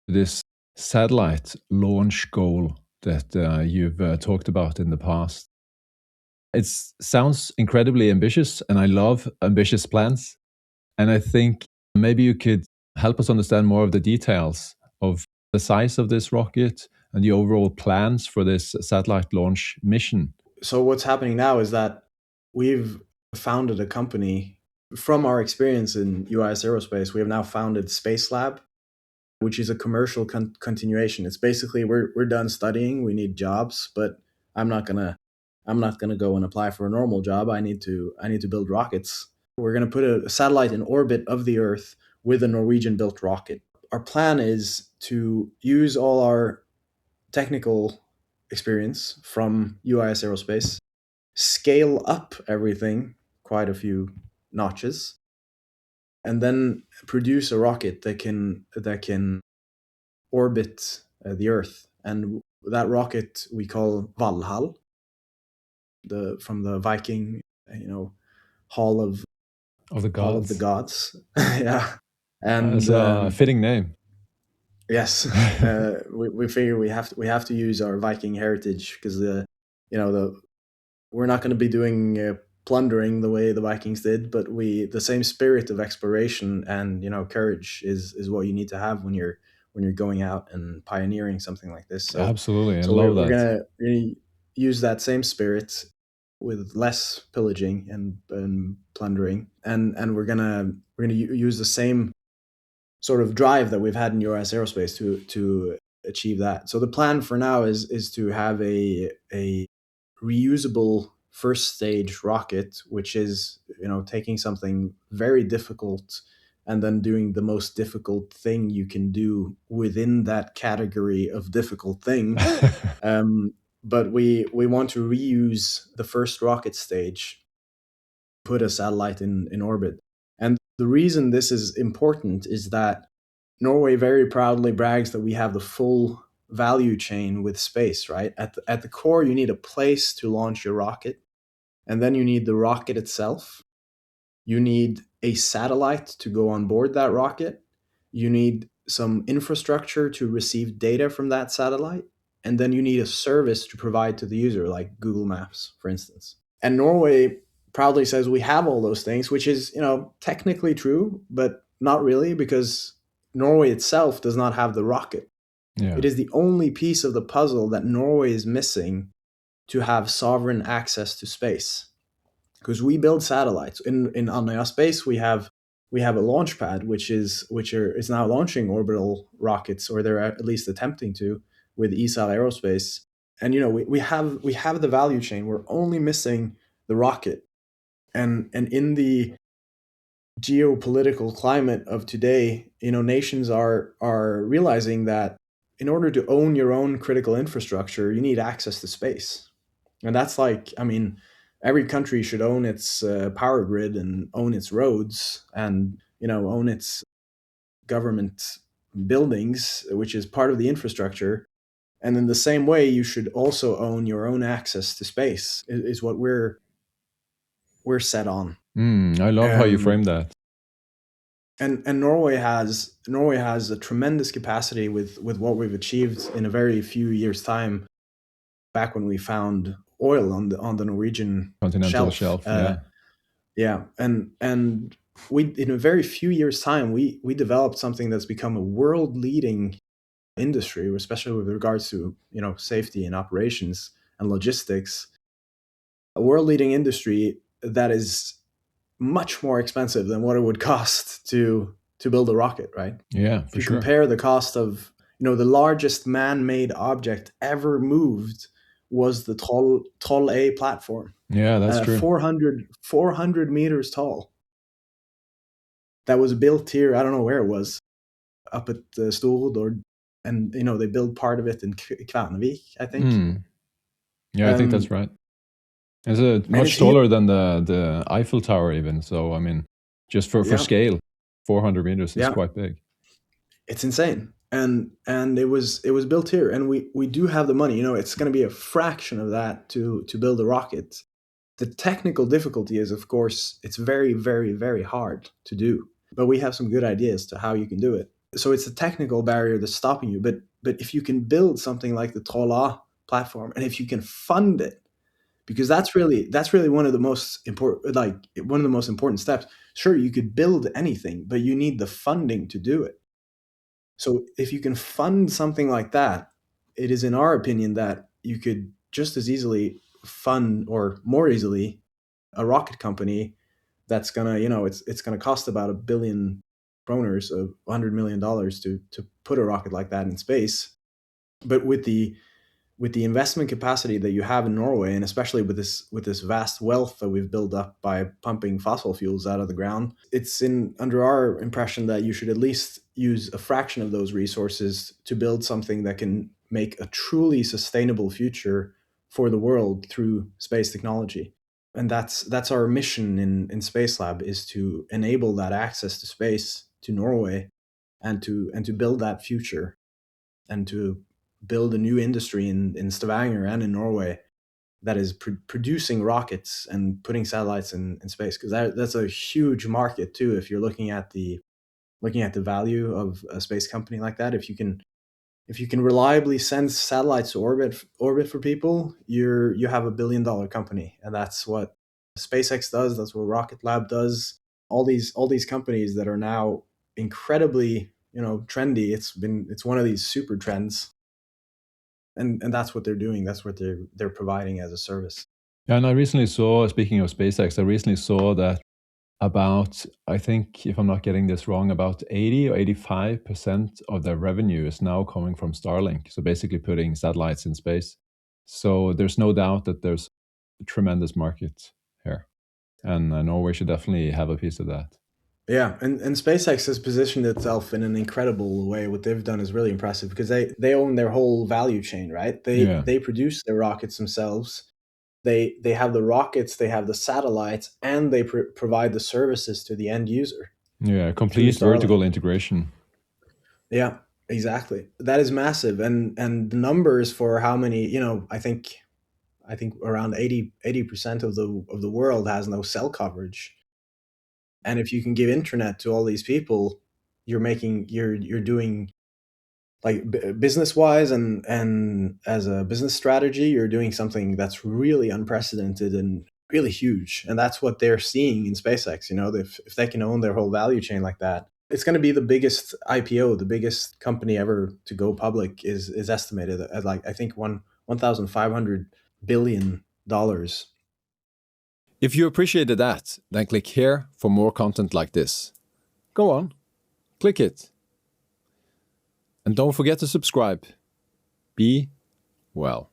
this satellite launch goal that you've talked about in the past. It sounds incredibly ambitious, and I love ambitious plans. And I think maybe you could help us understand more of the details of the size of this rocket and the overall plans for this satellite launch mission. So what's happening now is that we've founded a company from our experience in US Aerospace. We have now founded Space Lab, which is a commercial continuation. It's basically we're done studying, we need jobs, but I'm not gonna go and apply for a normal job. I need to build rockets. We're gonna put a satellite in orbit of the Earth with a Norwegian-built rocket. Our plan is to use all our technical experience from US Aerospace, scale up everything quite a few notches, and then produce a rocket that can orbit the Earth. And that rocket we call Valhall, from the Viking, Hall of The Hall of the gods. Gods. Yeah, and That's a fitting name. yes, we figure we have to use our Viking heritage because we're not going to be doing plundering the way the Vikings did, but the same spirit of exploration and courage is what you need to have when you're going out and pioneering something like this. So Absolutely. I so love we're that. gonna use that same spirit with less pillaging and plundering, and we're gonna use the same sort of drive that we've had in US Aerospace to achieve that. So the plan for now is to have a reusable first stage rocket, which is taking something very difficult and then doing the most difficult thing you can do within that category of difficult thing. But we want to reuse the first rocket stage, put a satellite in orbit. And the reason this is important is that Norway very proudly brags that we have the full value chain with space, right? At the core, you need a place to launch your rocket, and then you need the rocket itself. You need a satellite to go on board that rocket. You need some infrastructure to receive data from that satellite. And then you need a service to provide to the user, like Google Maps, for instance. And Norway proudly says we have all those things, which is, technically true, but not really, because Norway itself does not have the rocket. Yeah. It is the only piece of the puzzle that Norway is missing to have sovereign access to space. Because we build satellites in Andøya Space, we have a launch pad which is now launching orbital rockets, or they're at least attempting to, with ESA Aerospace. And we have the value chain. We're only missing the rocket. And in the geopolitical climate of today, nations are realizing that in order to own your own critical infrastructure, you need access to space. And that's every country should own its power grid and own its roads and own its government buildings, which is part of the infrastructure. And in the same way, you should also own your own access to space. Is what we're set on. I love how you frame that. And Norway has a tremendous capacity with what we've achieved in a very few years' time. Back when we found oil on the Norwegian continental shelf. Yeah, and we, in a very few years' time, we developed something that's become a world-leading industry, especially with regards to safety and operations and logistics. A world-leading industry that is much more expensive than what it would cost to build a rocket, right? Yeah, if you compare the cost of the largest man-made object ever moved was the Troll A platform. Yeah, that's true. 400 meters tall. That was built here. I don't know where it was, up at Stord, and they built part of it in Kværnevik, I think. Yeah, I think that's right. It's much taller than the Eiffel Tower even. So just for scale, 400 meters is quite big. It's insane. And it was built here, and we do have the money. It's going to be a fraction of that to build a rocket. The technical difficulty is, of course, it's very, very, very hard to do. But we have some good ideas to how you can do it. So it's a technical barrier that's stopping you. But if you can build something like the Trolla platform, and if you can fund it, because that's really one of the most important, like one of the most important steps. Sure, you could build anything, but you need the funding to do it. So if you can fund something like that, it is in our opinion that you could just as easily fund, or more easily, a rocket company that's gonna, it's gonna cost about 1 billion kroners, of $100 million, to put a rocket like that in space. But with the investment capacity that you have in Norway, and especially with this vast wealth that we've built up by pumping fossil fuels out of the ground, it's in under our impression that you should at least use a fraction of those resources to build something that can make a truly sustainable future for the world through space technology. And that's our mission in Space Lab, is to enable that access to space to Norway, and to build that future, and to build a new industry in Stavanger and in Norway that is producing rockets and putting satellites in space, because that's a huge market too. If you're looking at the value of a space company like that, if you can reliably send satellites to orbit for people, you have $1 billion company. And that's what SpaceX does, that's what Rocket Lab does. All these companies that are now incredibly, trendy. It's one of these super trends, and that's what they're doing. That's what they're providing as a service. Yeah, and I recently saw, speaking of SpaceX, I recently saw that about, I think, if I'm not getting this wrong, about 80 or 85% of their revenue is now coming from Starlink. So basically putting satellites in space. So there's no doubt that there's a tremendous market here. And Norway should definitely have a piece of that. Yeah, and SpaceX has positioned itself in an incredible way. What they've done is really impressive, because they own their whole value chain, right? They Yeah. they produce their rockets themselves. They have the rockets, they have the satellites, and they provide the services to the end user Yeah, through complete Starlink. vertical integration. Yeah, exactly. That is massive, and the numbers for how many, I think around 80% of the world has no cell coverage. And if you can give internet to all these people, you're doing, like, business wise, and as a business strategy, you're doing something that's really unprecedented and really huge. And that's what they're seeing in SpaceX. If they can own their whole value chain like that, it's going to be the biggest IPO, the biggest company ever to go public, is estimated at, like, I think, 1,500 billion dollars. If you appreciated that, then click here for more content like this. Go on, click it. And don't forget to subscribe. Be well.